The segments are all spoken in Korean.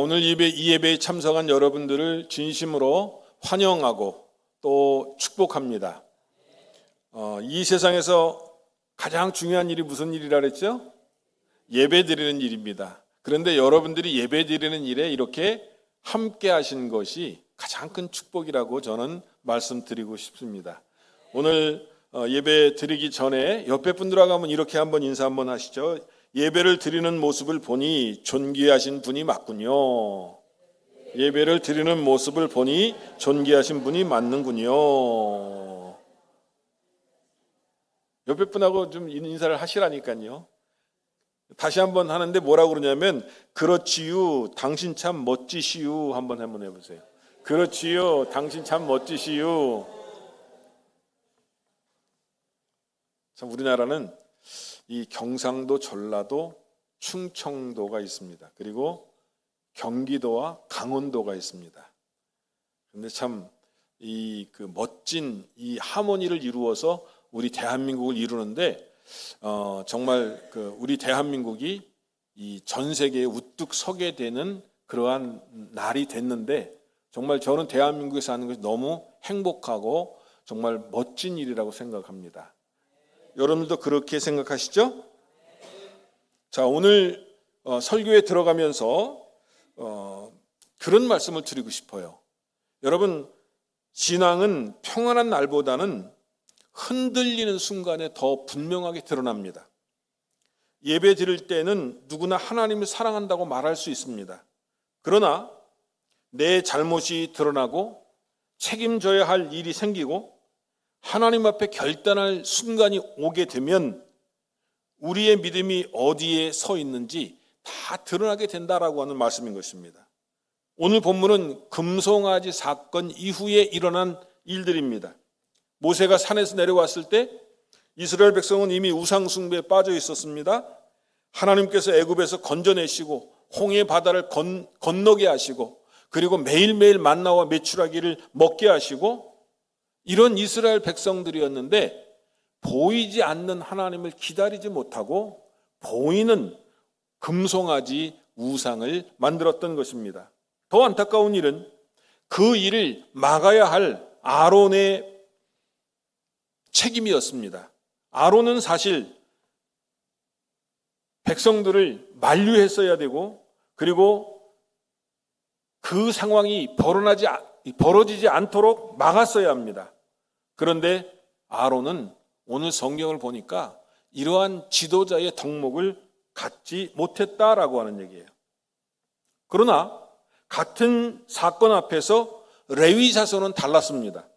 오늘 이 예배에 참석한 여러분들을 진심으로 환영하고 또 축복합니다. 이 세상에서 가장 중요한 일이 무슨 일이라 그랬죠? 예배 드리는 일입니다. 그런데 여러분들이 예배 드리는 일에 이렇게 함께 하신 것이 가장 큰 축복이라고 저는 말씀드리고 싶습니다. 오늘 예배 드리기 전에 옆에 분들하고 한번 이렇게 한번 인사 한번 하시죠. 예배를 드리는 모습을 보니 존귀하신 분이 맞군요. 예배를 드리는 모습을 보니 존귀하신 분이 맞는군요. 옆에 분하고 좀 인사를 하시라니까요. 다시 한번 하는데 뭐라고 그러냐면 그렇지요, 당신 참 멋지시요 한번 해보세요. 그렇지요, 당신 참 멋지시요. 참 우리나라는 이 경상도, 전라도, 충청도가 있습니다. 그리고 경기도와 강원도가 있습니다. 그런데 참 이 멋진 이 하모니를 이루어서 우리 대한민국을 이루는데 정말 우리 대한민국이 이 전 세계에 우뚝 서게 되는 그러한 날이 됐는데 정말 저는 대한민국에 사는 것이 너무 행복하고 정말 멋진 일이라고 생각합니다. 여러분들도 그렇게 생각하시죠? 자, 오늘 설교에 들어가면서 그런 말씀을 드리고 싶어요. 여러분, 신앙은 평안한 날보다는 흔들리는 순간에 더 분명하게 드러납니다. 예배 드릴 때는 누구나 하나님을 사랑한다고 말할 수 있습니다. 그러나 내 잘못이 드러나고 책임져야 할 일이 생기고 하나님 앞에 결단할 순간이 오게 되면 우리의 믿음이 어디에 서 있는지 다 드러나게 된다라고 하는 말씀인 것입니다. 오늘 본문은 금송아지 사건 이후에 일어난 일들입니다. 모세가 산에서 내려왔을 때 이스라엘 백성은 이미 우상 숭배에 빠져 있었습니다. 하나님께서 애굽에서 건져내시고 홍해 바다를 건너게 하시고 그리고 매일매일 만나와 메추라기를 먹게 하시고 이런 이스라엘 백성들이었는데 보이지 않는 하나님을 기다리지 못하고 보이는 금송아지 우상을 만들었던 것입니다. 더 안타까운 일은 그 일을 막아야 할 아론의 책임이었습니다. 아론은 사실 백성들을 만류했어야 되고 그리고 그 상황이 벌어지지 않도록 막았어야 합니다. 그런데 아론은 오늘 성경을 보니까 이러한 지도자의 덕목을 갖지 못했다라고 하는 얘기예요. 그러나 같은 사건 앞에서 레위 자손은 달랐습니다.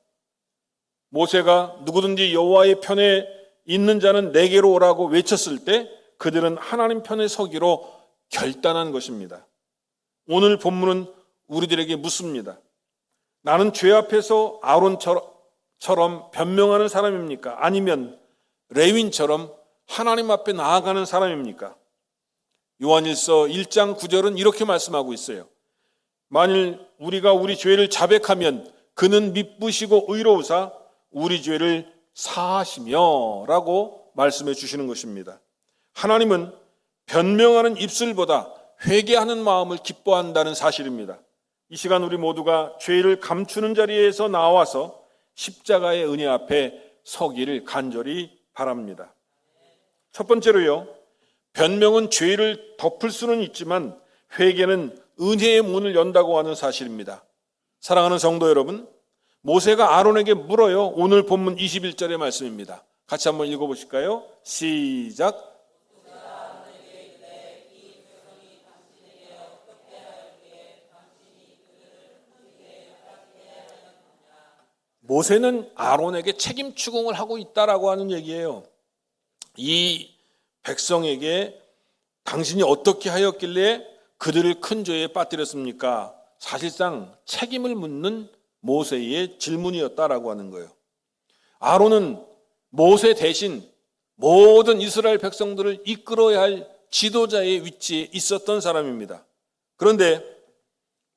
모세가 누구든지 여호와의 편에 있는 자는 내게로 오라고 외쳤을 때 그들은 하나님 편에 서기로 결단한 것입니다. 오늘 본문은 우리들에게 묻습니다. 나는 죄 앞에서 아론처럼 변명하는 사람입니까? 아니면 레위인처럼 하나님 앞에 나아가는 사람입니까? 요한일서 1장 9절은 이렇게 말씀하고 있어요. 만일 우리가 우리 죄를 자백하면 그는 미쁘시고 의로우사 우리 죄를 사하시며 라고 말씀해 주시는 것입니다. 하나님은 변명하는 입술보다 회개하는 마음을 기뻐한다는 사실입니다. 이 시간 우리 모두가 죄를 감추는 자리에서 나와서 십자가의 은혜 앞에 서기를 간절히 바랍니다. 첫 번째로요, 변명은 죄를 덮을 수는 있지만 회개는 은혜의 문을 연다고 하는 사실입니다. 사랑하는 성도 여러분, 모세가 아론에게 물어요. 오늘 본문 21절의 말씀입니다. 같이 한번 읽어보실까요? 시작. 모세는 아론에게 책임 추궁을 하고 있다라고 하는 얘기예요. 이 백성에게 당신이 어떻게 하였길래 그들을 큰 죄에 빠뜨렸습니까? 사실상 책임을 묻는 모세의 질문이었다라고 하는 거예요. 아론은 모세 대신 모든 이스라엘 백성들을 이끌어야 할 지도자의 위치에 있었던 사람입니다. 그런데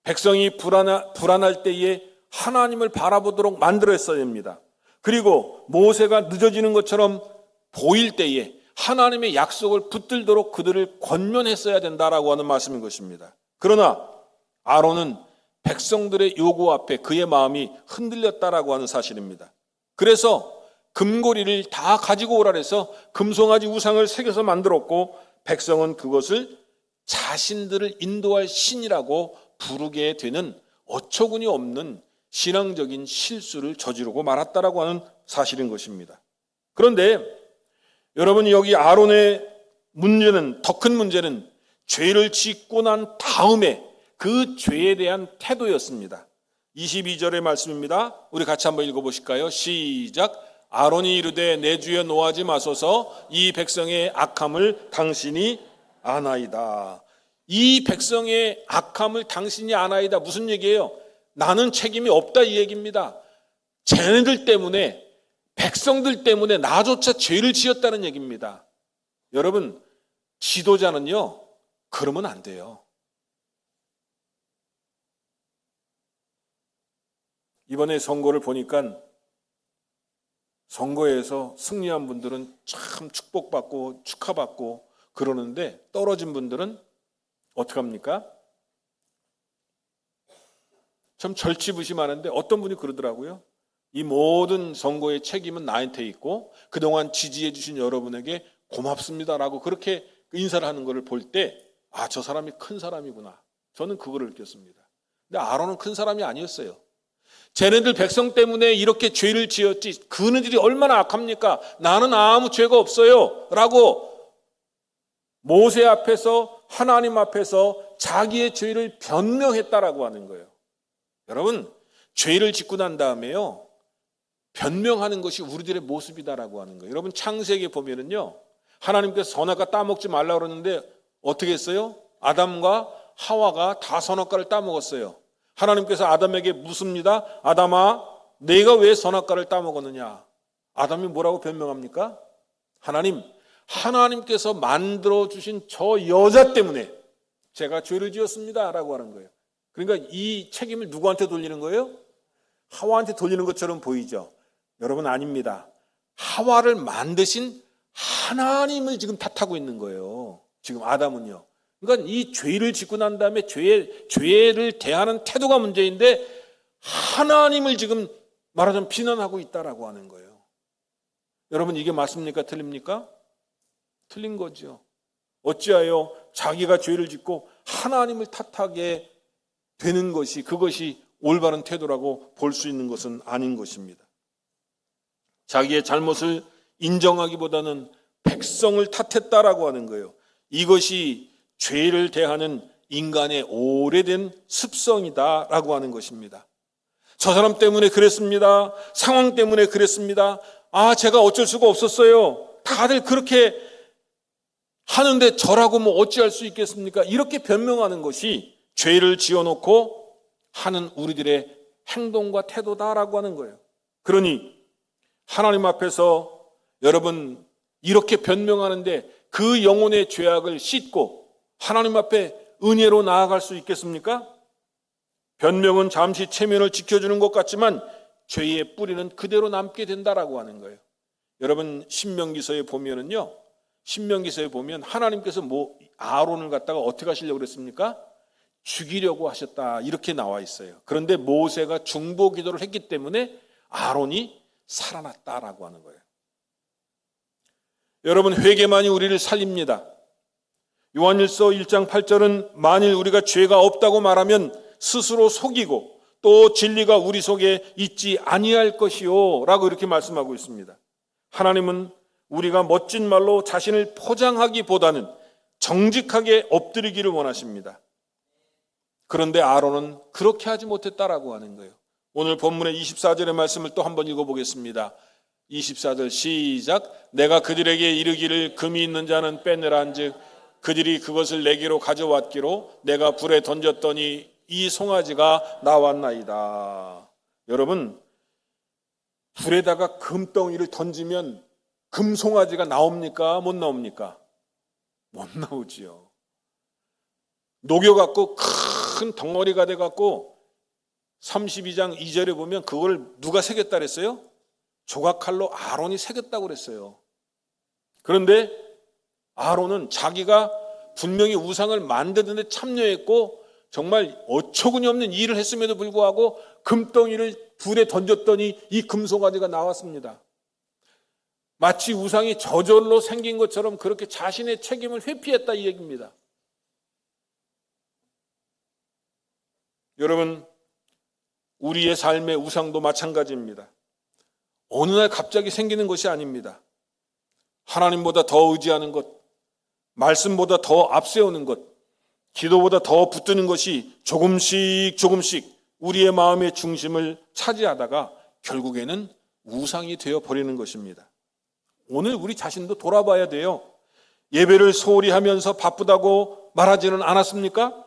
백성이 불안할 때에 하나님을 바라보도록 만들었어야 합니다. 그리고 모세가 늦어지는 것처럼 보일 때에 하나님의 약속을 붙들도록 그들을 권면했어야 된다라고 하는 말씀인 것입니다. 그러나 아론은 백성들의 요구 앞에 그의 마음이 흔들렸다라고 하는 사실입니다. 그래서 금고리를 다 가지고 오라 해서 금송아지 우상을 새겨서 만들었고, 백성은 그것을 자신들을 인도할 신이라고 부르게 되는 어처구니 없는 신앙적인 실수를 저지르고 말았다라고 하는 사실인 것입니다. 그런데 여러분, 여기 아론의 문제는, 더 큰 문제는 죄를 짓고 난 다음에 그 죄에 대한 태도였습니다. 22절의 말씀입니다. 우리 같이 한번 읽어보실까요? 시작. 아론이 이르되 내 주여 노하지 마소서, 이 백성의 악함을 당신이 아나이다. 이 백성의 악함을 당신이 아나이다. 무슨 얘기예요? 나는 책임이 없다, 이 얘기입니다. 쟤네들 때문에, 백성들 때문에 나조차 죄를 지었다는 얘기입니다. 여러분, 지도자는요, 그러면 안 돼요. 이번에 선거를 보니까 선거에서 승리한 분들은 참 축복받고 축하받고 그러는데, 떨어진 분들은 어떡합니까? 참 절치부심하는데, 어떤 분이 그러더라고요. 이 모든 선거의 책임은 나한테 있고 그동안 지지해 주신 여러분에게 고맙습니다라고 그렇게 인사를 하는 것을 볼 때, 아, 저 사람이 큰 사람이구나. 저는 그거를 느꼈습니다. 근데 아론은 큰 사람이 아니었어요. 쟤네들 백성 때문에 이렇게 죄를 지었지, 그네들이 얼마나 악합니까? 나는 아무 죄가 없어요 라고 모세 앞에서, 하나님 앞에서 자기의 죄를 변명했다라고 하는 거예요. 여러분, 죄를 짓고 난 다음에요, 변명하는 것이 우리들의 모습이다라고 하는 거예요. 여러분, 창세기에 보면은요, 하나님께서 선악과 따먹지 말라고 그러는데 어떻게 했어요? 아담과 하와가 다 선악과를 따먹었어요. 하나님께서 아담에게 묻습니다. 아담아, 내가 왜 선악과를 따먹었느냐? 아담이 뭐라고 변명합니까? 하나님께서 만들어주신 저 여자 때문에 제가 죄를 지었습니다 라고 하는 거예요. 그러니까 이 책임을 누구한테 돌리는 거예요? 하와한테 돌리는 것처럼 보이죠? 여러분, 아닙니다. 하와를 만드신 하나님을 지금 탓하고 있는 거예요. 지금 아담은요. 그러니까 이 죄를 짓고 난 다음에 죄를 대하는 태도가 문제인데, 하나님을 지금 말하자면 비난하고 있다라고 하는 거예요. 여러분, 이게 맞습니까? 틀립니까? 틀린 거죠. 어찌하여 자기가 죄를 짓고 하나님을 탓하게 되는 것이, 그것이 올바른 태도라고 볼 수 있는 것은 아닌 것입니다. 자기의 잘못을 인정하기보다는 백성을 탓했다라고 하는 거예요. 이것이 죄를 대하는 인간의 오래된 습성이다라고 하는 것입니다. 저 사람 때문에 그랬습니다. 상황 때문에 그랬습니다. 아, 제가 어쩔 수가 없었어요. 다들 그렇게 하는데 저라고 뭐 어찌할 수 있겠습니까? 이렇게 변명하는 것이 죄를 지어놓고 하는 우리들의 행동과 태도다라고 하는 거예요. 그러니 하나님 앞에서 여러분, 이렇게 변명하는데 그 영혼의 죄악을 씻고 하나님 앞에 은혜로 나아갈 수 있겠습니까? 변명은 잠시 체면을 지켜주는 것 같지만 죄의 뿌리는 그대로 남게 된다라고 하는 거예요. 여러분, 신명기서에 보면은요, 신명기서에 보면 하나님께서 아론을 갖다가 어떻게 하시려고 그랬습니까? 죽이려고 하셨다, 이렇게 나와 있어요. 그런데 모세가 중보 기도를 했기 때문에 아론이 살아났다라고 하는 거예요. 여러분, 회개만이 우리를 살립니다. 요한일서 1장 8절은 만일 우리가 죄가 없다고 말하면 스스로 속이고 또 진리가 우리 속에 있지 아니할 것이요 라고 이렇게 말씀하고 있습니다. 하나님은 우리가 멋진 말로 자신을 포장하기보다는 정직하게 엎드리기를 원하십니다. 그런데 아론은 그렇게 하지 못했다라고 하는 거예요. 오늘 본문의 24절의 말씀을 또 한번 읽어보겠습니다. 24절 시작. 내가 그들에게 이르기를 금이 있는 자는 빼내라 한즉 그들이 그것을 내게로 가져왔기로 내가 불에 던졌더니 이 송아지가 나왔나이다. 여러분, 불에다가 금덩이를 던지면 금송아지가 나옵니까? 못 나옵니까? 못 나오지요. 녹여갖고 큰 덩어리가 돼갖고 32장 2절에 보면 그걸 누가 새겼다 그랬어요? 조각칼로 아론이 새겼다고 그랬어요. 그런데 아론은 자기가 분명히 우상을 만드는데 참여했고 정말 어처구니 없는 일을 했음에도 불구하고 금덩이를 불에 던졌더니 이 금송아지가 나왔습니다. 마치 우상이 저절로 생긴 것처럼 그렇게 자신의 책임을 회피했다 이 얘기입니다. 여러분, 우리의 삶의 우상도 마찬가지입니다. 어느 날 갑자기 생기는 것이 아닙니다. 하나님보다 더 의지하는 것, 말씀보다 더 앞세우는 것, 기도보다 더 붙드는 것이 조금씩 우리의 마음의 중심을 차지하다가 결국에는 우상이 되어버리는 것입니다. 오늘 우리 자신도 돌아봐야 돼요. 예배를 소홀히 하면서 바쁘다고 말하지는 않았습니까?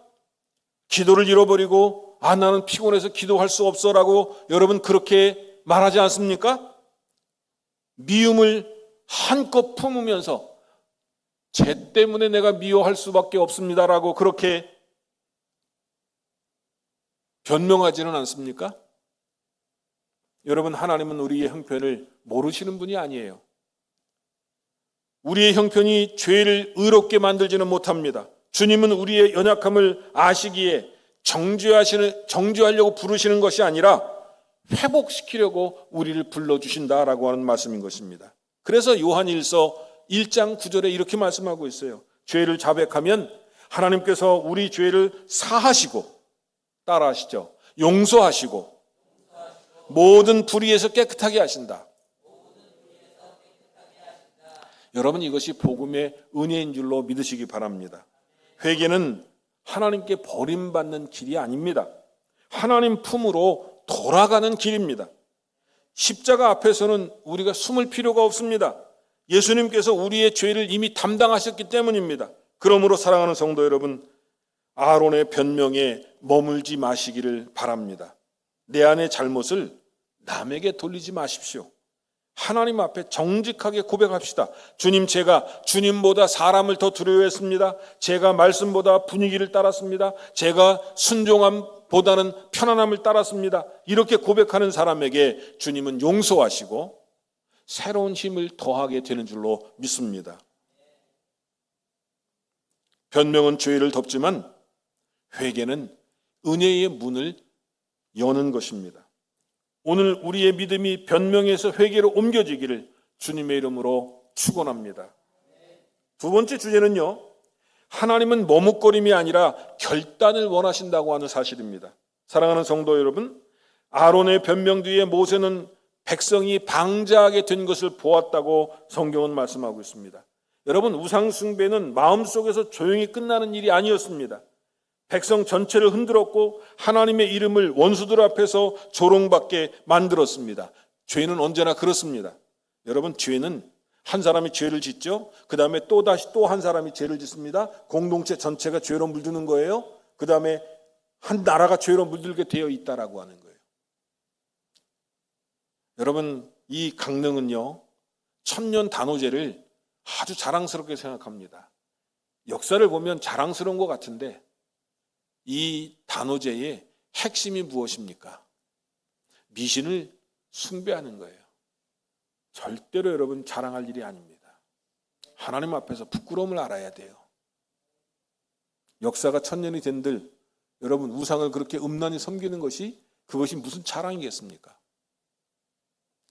기도를 잃어버리고 나는 피곤해서 기도할 수 없어라고 여러분 그렇게 말하지 않습니까? 미움을 한껏 품으면서 쟤 때문에 내가 미워할 수밖에 없습니다라고 그렇게 변명하지는 않습니까? 여러분, 하나님은 우리의 형편을 모르시는 분이 아니에요. 우리의 형편이 죄를 의롭게 만들지는 못합니다. 주님은 우리의 연약함을 아시기에 정죄하려고 부르시는 것이 아니라 회복시키려고 우리를 불러주신다라고 하는 말씀인 것입니다. 그래서 요한일서 1장 9절에 이렇게 말씀하고 있어요. 죄를 자백하면 하나님께서 우리 죄를 사하시고, 따라하시죠, 용서하시고 모든 불의에서 깨끗하게 하신다. 여러분, 이것이 복음의 은혜인 줄로 믿으시기 바랍니다. 회개는 하나님께 버림받는 길이 아닙니다. 하나님 품으로 돌아가는 길입니다. 십자가 앞에서는 우리가 숨을 필요가 없습니다. 예수님께서 우리의 죄를 이미 담당하셨기 때문입니다. 그러므로 사랑하는 성도 여러분, 아론의 변명에 머물지 마시기를 바랍니다. 내 안의 잘못을 남에게 돌리지 마십시오. 하나님 앞에 정직하게 고백합시다. 주님, 제가 주님보다 사람을 더 두려워했습니다. 제가 말씀보다 분위기를 따랐습니다. 제가 순종함보다는 편안함을 따랐습니다. 이렇게 고백하는 사람에게 주님은 용서하시고 새로운 힘을 더하게 되는 줄로 믿습니다. 변명은 죄를 덮지만 회개는 은혜의 문을 여는 것입니다. 오늘 우리의 믿음이 변명에서 회개로 옮겨지기를 주님의 이름으로 축원합니다. 두 번째 주제는요, 하나님은 머뭇거림이 아니라 결단을 원하신다고 하는 사실입니다. 사랑하는 성도 여러분, 아론의 변명 뒤에 모세는 백성이 방자하게 된 것을 보았다고 성경은 말씀하고 있습니다. 여러분, 우상 숭배는 마음속에서 조용히 끝나는 일이 아니었습니다. 백성 전체를 흔들었고 하나님의 이름을 원수들 앞에서 조롱받게 만들었습니다. 죄는 언제나 그렇습니다. 여러분, 죄는 한 사람이 죄를 짓죠. 그 다음에 또다시 또 한 사람이 죄를 짓습니다. 공동체 전체가 죄로 물드는 거예요. 그 다음에 한 나라가 죄로 물들게 되어 있다라고 하는 거예요. 여러분, 이 강릉은요, 천년 단오제를 아주 자랑스럽게 생각합니다. 역사를 보면 자랑스러운 것 같은데 이 단오제의 핵심이 무엇입니까? 미신을 숭배하는 거예요. 절대로 여러분 자랑할 일이 아닙니다. 하나님 앞에서 부끄러움을 알아야 돼요. 역사가 천년이 된들 여러분 우상을 그렇게 음란히 섬기는 것이 그것이 무슨 자랑이겠습니까?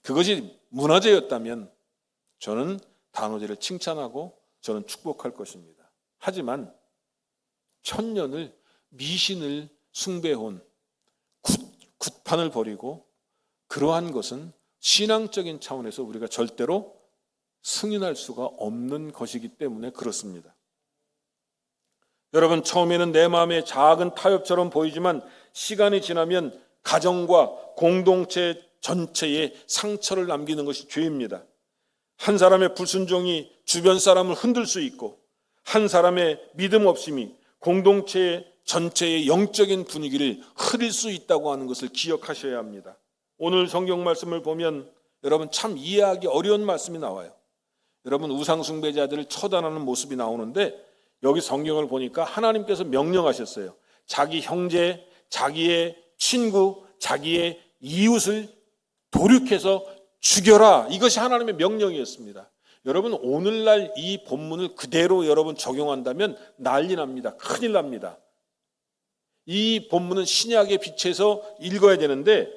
그것이 문화재였다면 저는 단오제를 칭찬하고 저는 축복할 것입니다. 하지만 천년을 미신을 숭배해온 굿판을 버리고 그러한 것은 신앙적인 차원에서 우리가 절대로 승인할 수가 없는 것이기 때문에 그렇습니다. 여러분, 처음에는 내 마음에 작은 타협처럼 보이지만 시간이 지나면 가정과 공동체 전체에 상처를 남기는 것이 죄입니다. 한 사람의 불순종이 주변 사람을 흔들 수 있고 한 사람의 믿음 없음이 공동체 전체의 영적인 분위기를 흐릴 수 있다고 하는 것을 기억하셔야 합니다. 오늘 성경 말씀을 보면 여러분 참 이해하기 어려운 말씀이 나와요. 여러분, 우상 숭배자들을 처단하는 모습이 나오는데 여기 성경을 보니까 하나님께서 명령하셨어요. 자기 형제, 자기의 친구, 자기의 이웃을 도륙해서 죽여라. 이것이 하나님의 명령이었습니다. 여러분, 오늘날 이 본문을 그대로 여러분 적용한다면 난리 납니다. 큰일 납니다. 이 본문은 신약의 빛에서 읽어야 되는데,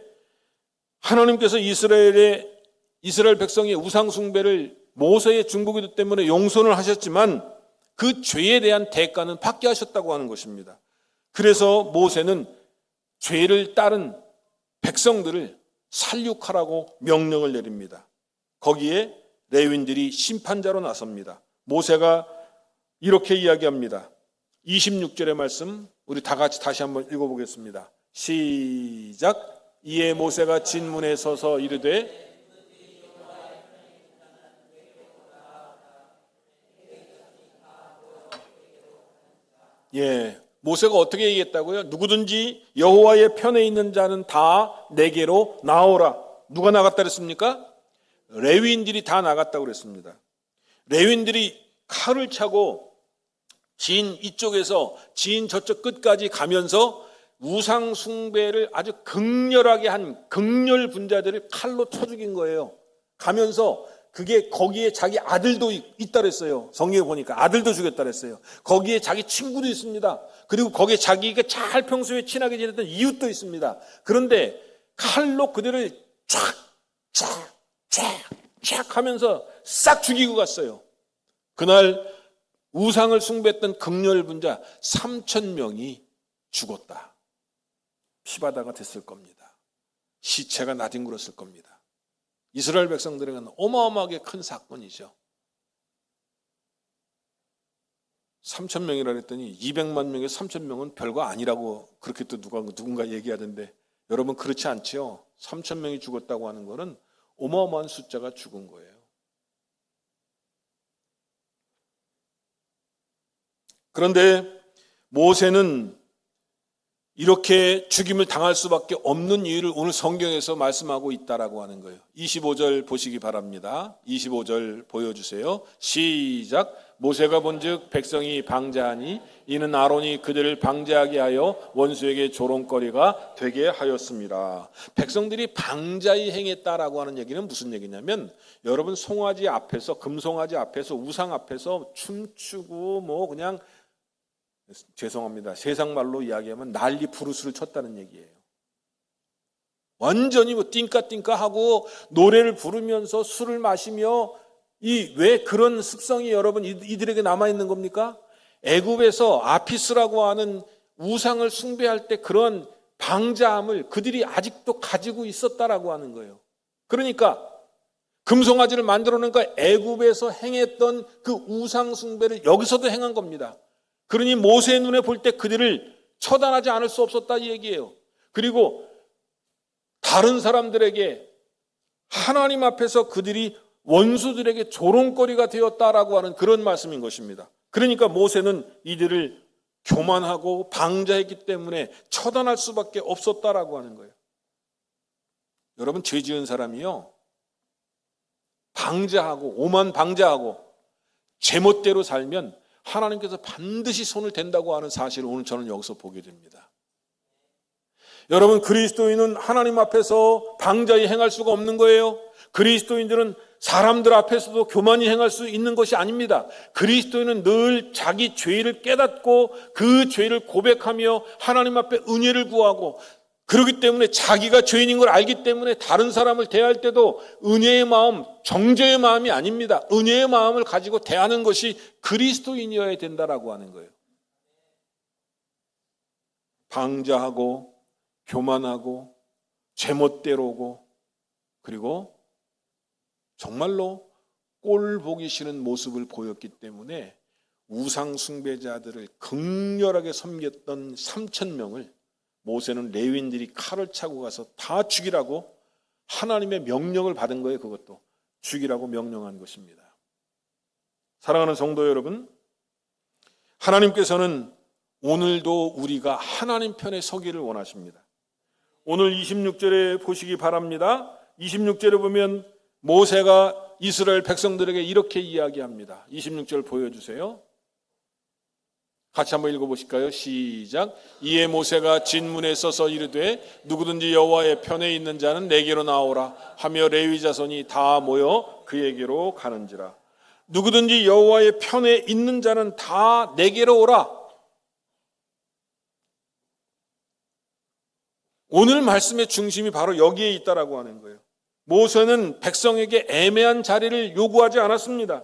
하나님께서 이스라엘 백성의 우상 숭배를 모세의 중보기도 때문에 용서를 하셨지만 그 죄에 대한 대가는 받게 하셨다고 하는 것입니다. 그래서 모세는 죄를 따른 백성들을 살육하라고 명령을 내립니다. 거기에 레위인들이 심판자로 나섭니다. 모세가 이렇게 이야기합니다. 26절의 말씀 우리 다 같이 다시 한번 읽어보겠습니다. 시작. 이에 모세가 진문에 서서 이르되, 모세가 어떻게 얘기했다고요? 누구든지 여호와의 편에 있는 자는 다 내게로 나오라. 누가 나갔다 그랬습니까? 레위인들이 다 나갔다고 그랬습니다. 레위인들이 칼을 차고 진 이쪽에서 진 저쪽 끝까지 가면서 우상 숭배를 아주 극렬하게 한 극렬 분자들을 칼로 쳐 죽인 거예요. 가면서 그게 거기에 자기 아들도 있다 그랬어요. 성경에 보니까 아들도 죽였다 그랬어요. 거기에 자기 친구도 있습니다. 그리고 거기에 자기가 잘 평소에 친하게 지냈던 이웃도 있습니다. 그런데 칼로 그들을 쫙 하면서 싹 죽이고 갔어요. 그날 우상을 숭배했던 극렬 분자 3,000명이 죽었다. 피바다가 됐을 겁니다. 시체가 나뒹굴었을 겁니다. 이스라엘 백성들에게는 어마어마하게 큰 사건이죠. 3,000명이라 그랬더니 200만 명에 3,000명은 별거 아니라고 그렇게 또 누군가 얘기하던데, 여러분 그렇지 않지요. 3,000명이 죽었다고 하는 것은 어마어마한 숫자가 죽은 거예요. 그런데 모세는 이렇게 죽임을 당할 수밖에 없는 이유를 오늘 성경에서 말씀하고 있다라고 하는 거예요. 25절 보시기 바랍니다. 25절 보여주세요. 시작. 모세가 본즉 백성이 방자하니 이는 아론이 그들을 방자하게 하여 원수에게 조롱거리가 되게 하였습니다. 백성들이 방자히 행했다라고 하는 얘기는 무슨 얘기냐면, 여러분 송아지 앞에서, 금송아지 앞에서, 우상 앞에서 춤추고 그냥 죄송합니다. 세상 말로 이야기하면 난리 부르스를 쳤다는 얘기예요. 완전히 띵까띵까 하고 노래를 부르면서 술을 마시며, 왜 그런 습성이 여러분 이들에게 남아있는 겁니까? 애굽에서 아피스라고 하는 우상을 숭배할 때 그런 방자함을 그들이 아직도 가지고 있었다라고 하는 거예요. 그러니까 금송아지를 만들어 놓으니까 애굽에서 행했던 그 우상 숭배를 여기서도 행한 겁니다. 그러니 모세의 눈에 볼 때 그들을 처단하지 않을 수 없었다 이 얘기예요. 그리고 다른 사람들에게 하나님 앞에서 그들이 원수들에게 조롱거리가 되었다라고 하는 그런 말씀인 것입니다. 그러니까 모세는 이들을 교만하고 방자했기 때문에 처단할 수밖에 없었다라고 하는 거예요. 여러분 죄 지은 사람이요, 방자하고 오만 방자하고 제멋대로 살면 하나님께서 반드시 손을 댄다고 하는 사실을 오늘 저는 여기서 보게 됩니다. 여러분 그리스도인은 하나님 앞에서 방자히 행할 수가 없는 거예요. 그리스도인들은 사람들 앞에서도 교만히 행할 수 있는 것이 아닙니다. 그리스도인은 늘 자기 죄를 깨닫고 그 죄를 고백하며 하나님 앞에 은혜를 구하고, 그렇기 때문에 자기가 죄인인 걸 알기 때문에 다른 사람을 대할 때도 은혜의 마음, 정죄의 마음이 아닙니다. 은혜의 마음을 가지고 대하는 것이 그리스도인이어야 된다라고 하는 거예요. 방자하고 교만하고 제멋대로고, 그리고 정말로 꼴 보기 싫은 모습을 보였기 때문에 우상 숭배자들을 극렬하게 섬겼던 3,000명을 모세는 레위인들이 칼을 차고 가서 다 죽이라고 하나님의 명령을 받은 거예요. 그것도 죽이라고 명령한 것입니다. 사랑하는 성도 여러분, 하나님께서는 오늘도 우리가 하나님 편에 서기를 원하십니다. 오늘 26절에 보시기 바랍니다. 26절에 보면 모세가 이스라엘 백성들에게 이렇게 이야기합니다. 26절 보여주세요. 같이 한번 읽어보실까요? 시작. 이에 모세가 진문에 서서 이르되 누구든지 여호와의 편에 있는 자는 내게로 나오라 하며 레위 자손이 다 모여 그에게로 가는지라. 누구든지 여호와의 편에 있는 자는 다 내게로 오라. 오늘 말씀의 중심이 바로 여기에 있다라고 하는 거예요. 모세는 백성에게 애매한 자리를 요구하지 않았습니다.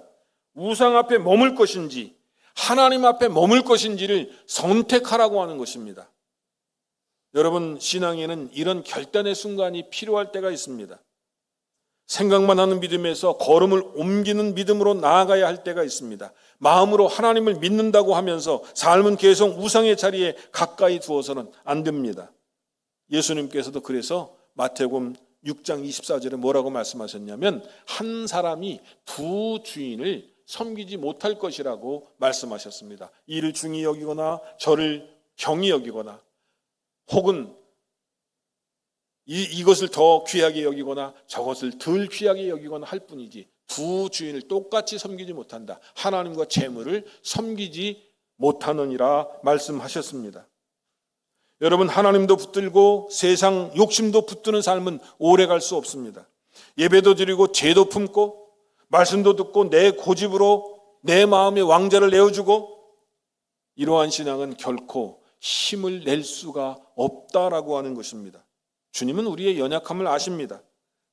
우상 앞에 머물 것인지 하나님 앞에 머물 것인지를 선택하라고 하는 것입니다. 여러분, 신앙에는 이런 결단의 순간이 필요할 때가 있습니다. 생각만 하는 믿음에서 걸음을 옮기는 믿음으로 나아가야 할 때가 있습니다. 마음으로 하나님을 믿는다고 하면서 삶은 계속 우상의 자리에 가까이 두어서는 안 됩니다. 예수님께서도 그래서 마태복음 6장 24절에 뭐라고 말씀하셨냐면 한 사람이 두 주인을 섬기지 못할 것이라고 말씀하셨습니다. 이를 중히 여기거나 저를 경히 여기거나 혹은 이것을 더 귀하게 여기거나 저것을 덜 귀하게 여기거나 할 뿐이지 두 주인을 똑같이 섬기지 못한다. 하나님과 재물을 섬기지 못하느니라 말씀하셨습니다. 여러분, 하나님도 붙들고 세상 욕심도 붙드는 삶은 오래 갈 수 없습니다. 예배도 드리고 죄도 품고 말씀도 듣고 내 고집으로 내 마음의 왕자를 내어주고 이러한 신앙은 결코 힘을 낼 수가 없다라고 하는 것입니다. 주님은 우리의 연약함을 아십니다.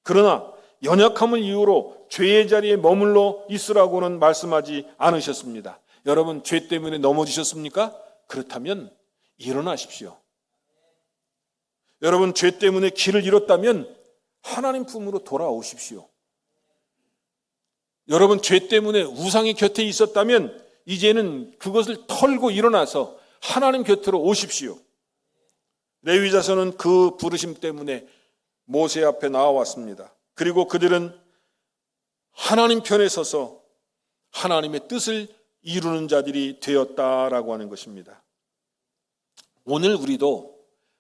그러나 연약함을 이유로 죄의 자리에 머물러 있으라고는 말씀하지 않으셨습니다. 여러분, 죄 때문에 넘어지셨습니까? 그렇다면 일어나십시오. 여러분, 죄 때문에 길을 잃었다면 하나님 품으로 돌아오십시오. 여러분, 죄 때문에 우상이 곁에 있었다면 이제는 그것을 털고 일어나서 하나님 곁으로 오십시오. 레위 자손은 그 부르심 때문에 모세 앞에 나와왔습니다. 그리고 그들은 하나님 편에 서서 하나님의 뜻을 이루는 자들이 되었다라고 하는 것입니다. 오늘 우리도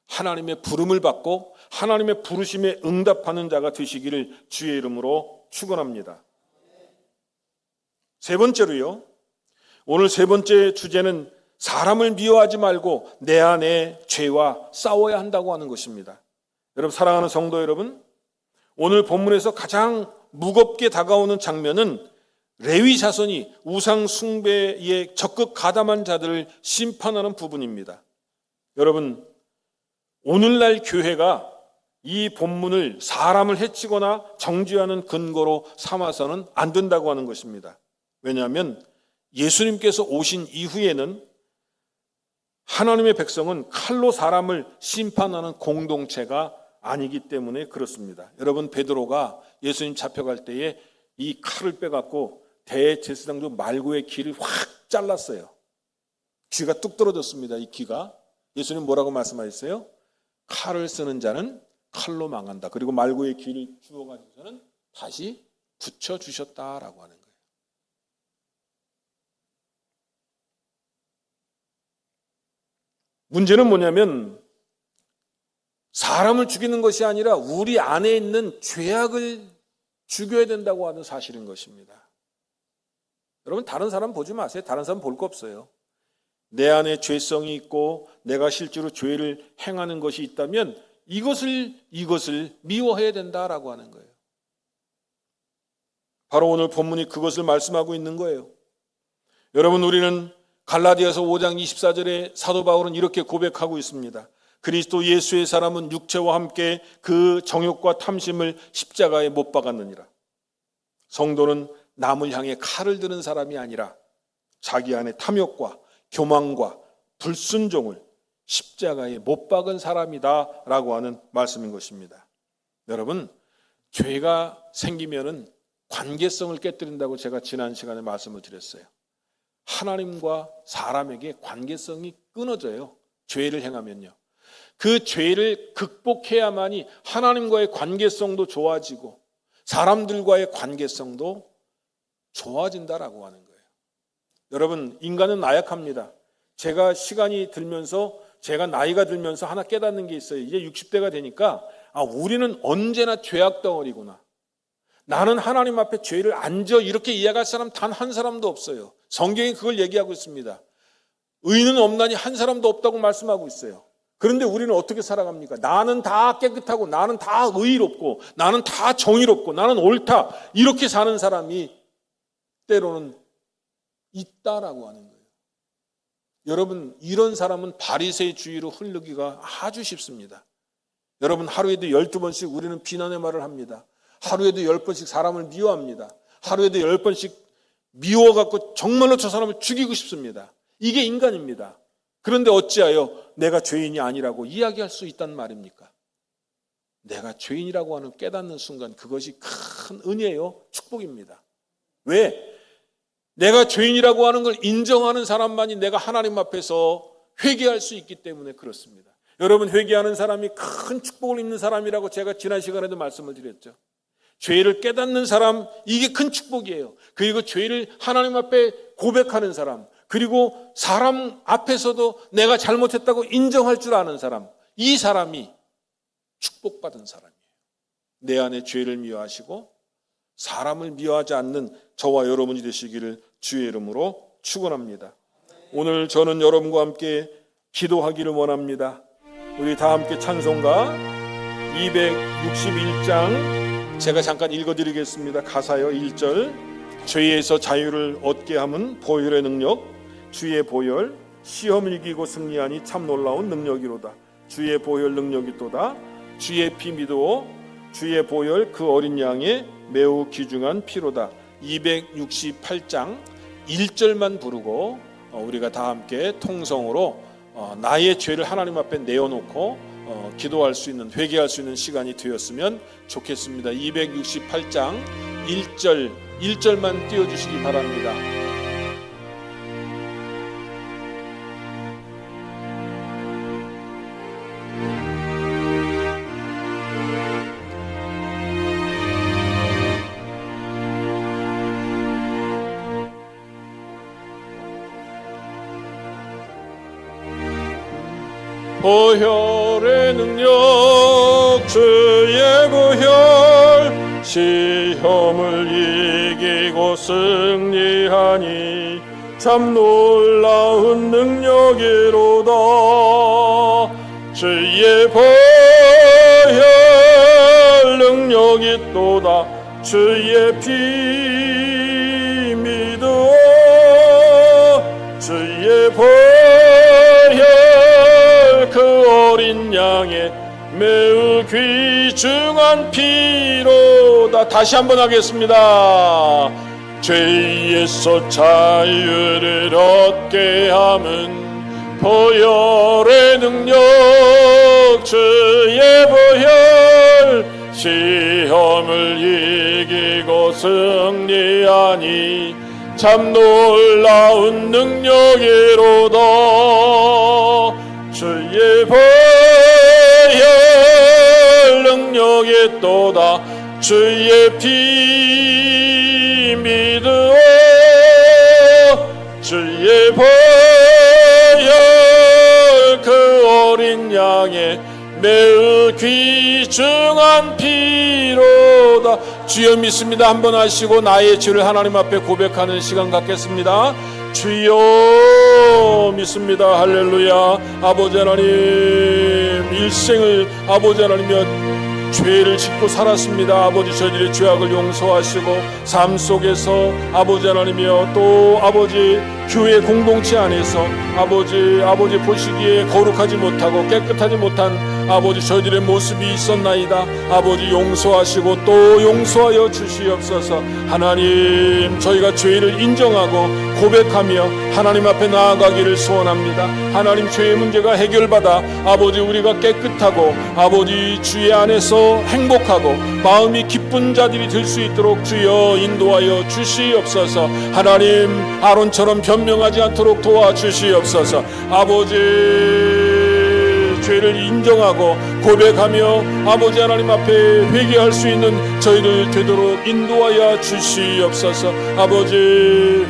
하나님의 부름을 받고 하나님의 부르심에 응답하는 자가 되시기를 주의 이름으로 축원합니다. 세 번째로요. 오늘 세 번째 주제는 사람을 미워하지 말고 내 안에 죄와 싸워야 한다고 하는 것입니다. 여러분, 사랑하는 성도 여러분, 오늘 본문에서 가장 무겁게 다가오는 장면은 레위 자손이 우상 숭배에 적극 가담한 자들을 심판하는 부분입니다. 여러분, 오늘날 교회가 이 본문을 사람을 해치거나 정죄하는 근거로 삼아서는 안 된다고 하는 것입니다. 왜냐하면 예수님께서 오신 이후에는 하나님의 백성은 칼로 사람을 심판하는 공동체가 아니기 때문에 그렇습니다. 여러분, 베드로가 예수님 잡혀갈 때에 이 칼을 빼갖고 대제사장도 말고의 귀를 확 잘랐어요. 귀가 뚝 떨어졌습니다. 이 귀가. 예수님 뭐라고 말씀하셨어요? 칼을 쓰는 자는 칼로 망한다. 그리고 말고의 귀를 주워가지고서는 다시 붙여주셨다라고 하는 거예요. 문제는 뭐냐면 사람을 죽이는 것이 아니라 우리 안에 있는 죄악을 죽여야 된다고 하는 사실인 것입니다. 여러분, 다른 사람 보지 마세요. 다른 사람 볼 거 없어요. 내 안에 죄성이 있고 내가 실제로 죄를 행하는 것이 있다면 이것을 미워해야 된다라고 하는 거예요. 바로 오늘 본문이 그것을 말씀하고 있는 거예요. 여러분, 우리는 갈라디아서 5장 24절에 사도 바울은 이렇게 고백하고 있습니다. 그리스도 예수의 사람은 육체와 함께 그 정욕과 탐심을 십자가에 못 박았느니라. 성도는 남을 향해 칼을 드는 사람이 아니라 자기 안에 탐욕과 교만과 불순종을 십자가에 못 박은 사람이다 라고 하는 말씀인 것입니다. 여러분, 죄가 생기면은 관계성을 깨뜨린다고 제가 지난 시간에 말씀을 드렸어요. 하나님과 사람에게 관계성이 끊어져요. 죄를 행하면요. 그 죄를 극복해야만이 하나님과의 관계성도 좋아지고 사람들과의 관계성도 좋아진다라고 하는 거예요. 여러분, 인간은 나약합니다. 제가 시간이 들면서 제가 나이가 들면서 하나 깨닫는 게 있어요. 이제 60대가 되니까 우리는 언제나 죄악 덩어리구나. 나는 하나님 앞에 죄를 안 져 이렇게 이해할 사람 단 한 사람도 없어요. 성경이 그걸 얘기하고 있습니다. 의인은 없나니 한 사람도 없다고 말씀하고 있어요. 그런데 우리는 어떻게 살아갑니까? 나는 다 깨끗하고 나는 다 의롭고 나는 다 정의롭고 나는 옳다 이렇게 사는 사람이 때로는 있다라고 하는 거예요. 여러분, 이런 사람은 바리새주의로 흐르기가 아주 쉽습니다. 여러분, 하루에도 12번씩 우리는 비난의 말을 합니다. 하루에도 10번씩 사람을 미워합니다. 하루에도 10번씩 미워갖고 정말로 저 사람을 죽이고 싶습니다. 이게 인간입니다. 그런데 어찌하여 내가 죄인이 아니라고 이야기할 수 있단 말입니까? 내가 죄인이라고 하는 깨닫는 순간 그것이 큰 은혜요, 축복입니다. 왜? 내가 죄인이라고 하는 걸 인정하는 사람만이 내가 하나님 앞에서 회개할 수 있기 때문에 그렇습니다. 여러분, 회개하는 사람이 큰 축복을 입는 사람이라고 제가 지난 시간에도 말씀을 드렸죠. 죄를 깨닫는 사람, 이게 큰 축복이에요. 그리고 죄를 하나님 앞에 고백하는 사람, 그리고 사람 앞에서도 내가 잘못했다고 인정할 줄 아는 사람, 이 사람이 축복받은 사람이에요. 내 안에 죄를 미워하시고 사람을 미워하지 않는 저와 여러분이 되시기를 주의 이름으로 축원합니다. 오늘 저는 여러분과 함께 기도하기를 원합니다. 우리 다 함께 찬송가 261장 제가 잠깐 읽어드리겠습니다. 가사요, 1절. 죄에서 자유를 얻게 함은 보혈의 능력, 주의 보혈 시험을 이기고 승리하니 참 놀라운 능력이로다. 주의 보혈 능력이 또다. 주의 피 믿어 주의 보혈 그 어린 양의 매우 귀중한 피로다. 268장 1절만 부르고 우리가 다 함께 통성으로 나의 죄를 하나님 앞에 내어놓고 기도할 수 있는, 회개할 수 있는 시간이 되었으면 좋겠습니다. 268장 1절만 띄워주시기 바랍니다. 보혈의 능력, 주의 보혈 시험을 이기고 승리하니 참 놀라운 능력이로다. 주의 보혈 능력이 또다. 주의 피 믿어 주의 보혈 그 어린 양의 매우 귀중한 피로다. 다시 한번 하겠습니다. 죄에서 자유를 얻게 함은 보혈의 능력, 주의 보혈 시험을 이기고 승리하니 참 놀라운 능력이로다. 주의 보혈 능력이 또다. 주의 피 믿어 주의 보혈 그 어린 양의 매우 귀중한 피로다. 주여 믿습니다. 한번 하시고 나의 죄를 하나님 앞에 고백하는 시간 갖겠습니다. 주여 믿습니다. 할렐루야. 아버지 하나님, 일생을 아버지 하나님이여 죄를 짓고 살았습니다. 아버지 저희들의 죄악을 용서하시고 삶 속에서 아버지 하나님이여 또 아버지 교회 공동체 안에서 아버지 보시기에 거룩하지 못하고 깨끗하지 못한 아버지 저희들의 모습이 있었나이다. 아버지 용서하시고 또 용서하여 주시옵소서. 하나님, 저희가 죄를 인정하고 고백하며 하나님 앞에 나아가기를 소원합니다. 하나님, 죄의 문제가 해결받아 아버지 우리가 깨끗하고 아버지 주의 안에서 행복하고 마음이 기쁜 자들이 될 수 있도록 주여 인도하여 주시옵소서. 하나님, 아론처럼 변명하지 않도록 도와주시옵소서. 아버지 죄를 인정하고 고백하며 아버지 하나님 앞에 회개할 수 있는 저희들 되도록 인도하여 주시옵소서. 아버지,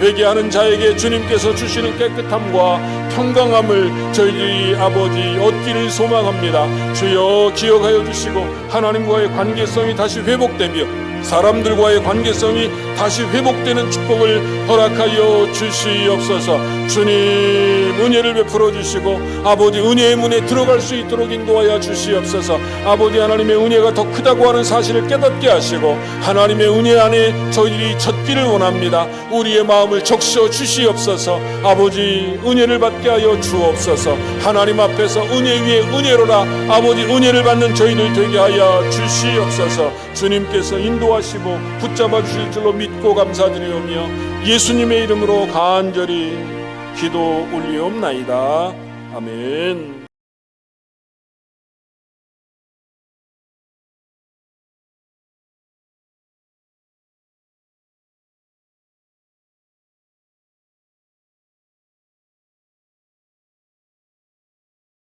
회개하는 자에게 주님께서 주시는 깨끗함과 평강함을 저희들이 아버지 얻기를 소망합니다. 주여 기억하여 주시고 하나님과의 관계성이 다시 회복되며 사람들과의 관계성이 다시 회복되는 축복을 허락하여 주시옵소서. 주님 은혜를 베풀어 주시고 아버지 은혜의 문에 들어갈 수 있도록 인도하여 주시옵소서. 아버지 하나님의 은혜가 더 크다고 하는 사실을 깨닫게 하시고 하나님의 은혜 안에 저희들이 젖기를 원합니다. 우리의 마음을 적셔 주시옵소서. 아버지 은혜를 받게 하여 주옵소서. 하나님 앞에서 은혜 위에 은혜로라 아버지 은혜를 받는 저희들 되게 하여 주시옵소서. 주님께서 인도하시고 붙잡아 주실 줄로 믿고 감사드리오며 예수님의 이름으로 간절히 기도 올리옵나이다. 아멘.